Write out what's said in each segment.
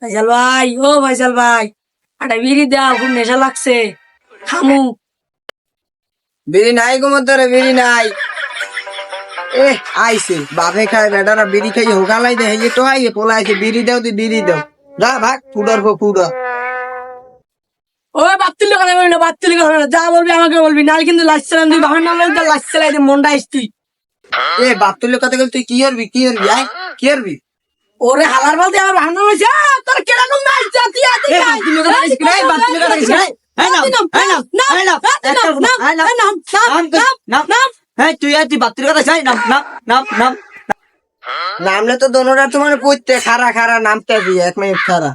ভাইজাল ভাই, ও ভাইজাল ভাই, একটা বিড়ি দাও, খুব নেশা লাগছে, খামু। বিড়ি নাই গো মধ্যে বিড়ি নাই। এ আইছে বাপে খায় বেটারা বিড়ি খাই হোকালাই দে এই তো আইয়ে পোলাইছে বিড়ি দাও তুই বিড়ি দাও যা ভাগ ফুডর গো ফুডর। ও বাত্তুলি কথা বলি না, বাত্তুলি কথা বলি না, যা বলবি আমাকে বলবি, নাহলে কিন্তু লাশ চালান, তুই বাহার নাম লাশ চালাই দে, মনটা আসতি। এ বাপ তুলে কথা বল তুই কি করবি আয় কি করবি? ওরে হালার বলতে আমার বাহার নাম হয়েছে, তোর কেরকম নাচ জাতি আছে? এ বাতুলে কথা কইছ কি রে বাতুলে কথা কইছ রে? এই নাম এই নাম এই নাম এই নাম নাম নাম এই তুই আর তুই বাতুলে কথা চাই নাম নাম নাম নাম নামলে তো দোনোটা তোমার পড়তে খারা খারা নামতে দি 1 মিনিট খারা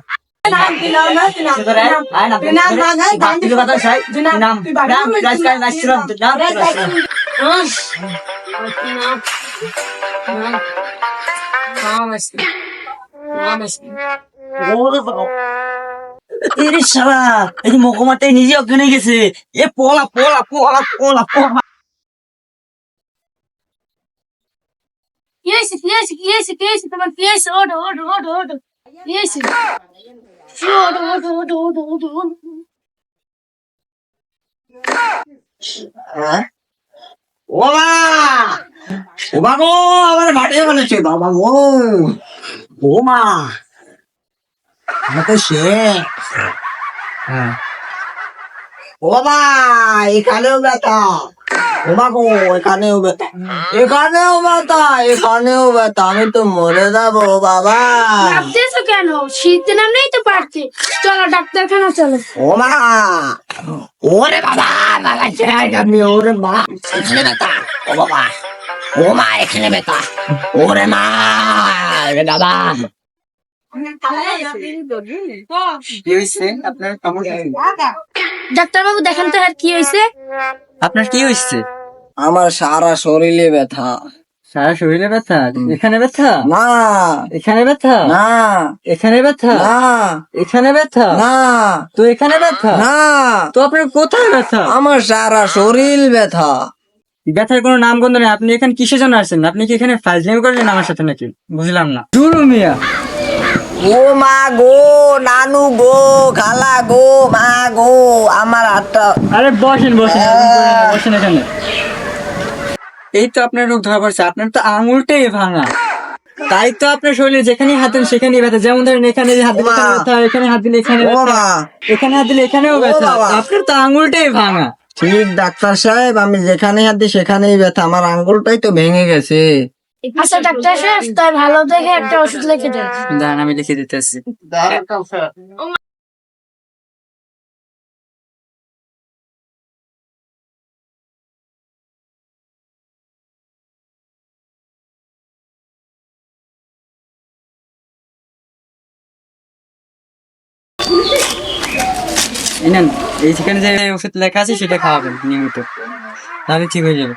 মকমাটাই নিজে অজ্ঞান হয়ে গেছে। এ পলা পলা পলা পলা পলা তোমার কি হয়েছে? ওঠো ওঠো ওঠো ওঠো, কি হয়েছে? ওঠো ওঠো ওঠো ওঠো ওঠো ওঠো। ওমা ওমা গো আমার ভাটে বলেছে বাবা গো ওমা আমাকে সে ওমা এখানেও ব্যথা ওমা গো এখানেও ব্যথা আমি তো মরে যাবো বাবা। কাঁপতেছো কেন? শীতে নামলেই তো পারতে। চলো ডাক্তারখানা চলো। ওমা ওরে বাবা আমি ওরে মা এখানে ব্যথা ও বাবা ও মা এখানে ব্যথা ওরে মা রে বাবা। কি হয়েছে আপনার? ডাক্তারবাবু দেখেন তো আর কি হয়েছে? আপনার কি হয়েছে? আমার সারা শরীরে ব্যথা। সারা শরীরে ব্যথা? এখানে ব্যথা না এখানে ব্যথা না এখানে ব্যথা না এখানে ব্যথা না তো এখানে ব্যথা না তো আপনার কোথায় ব্যথা? আমার সারা শরীর ব্যথা। ব্যথার কোনো নামগন্ধ নেই। আপনি এখানে কিসের জন্য আসছেন? আপনি কি এখানে ফাইজলামি করলেন আমার সাথে নাকি? বুঝলাম না। দুরু মিয়া ও মা গো নানু গো খালা গো মা গো আমার হাতটা। আরে বসেন বসেন বসেন এখানে। এই তো আপনার রোগ ধরা পড়ছে। আপনার তো আঙুলটাই ভাঙা, তাই তো আপনার শরীরে যেখানে হাত দেন সেখানেই ব্যথা। যেমন ধরেন এখানে হাত দিলে এখানে ব্যথা, এখানে হাত দিলে এখানে ও ব্যথা, মা এখানে হাত দিলে এখানেও ব্যথা। বাবা। আপনার তো আঙুলটাই ভাঙা। ঠিক ডাক্তার সাহেব আমি যেখানে হাত দিই সেখানেই ব্যথা, আমার আঙ্গুলটাই তো ভেঙে গেছে। আচ্ছা ডাক্তার সাহেব, তাই ভালো দেখে একটা ওষুধ লিখে দেন। দাঁড়ান আমি লিখে দিতেছি। এই নেন, এই সেখানে যে ওষুধ লেখা আছে সেটা খাওয়াবেন নিয়মিত, তাহলে ঠিক হয়ে যাবে।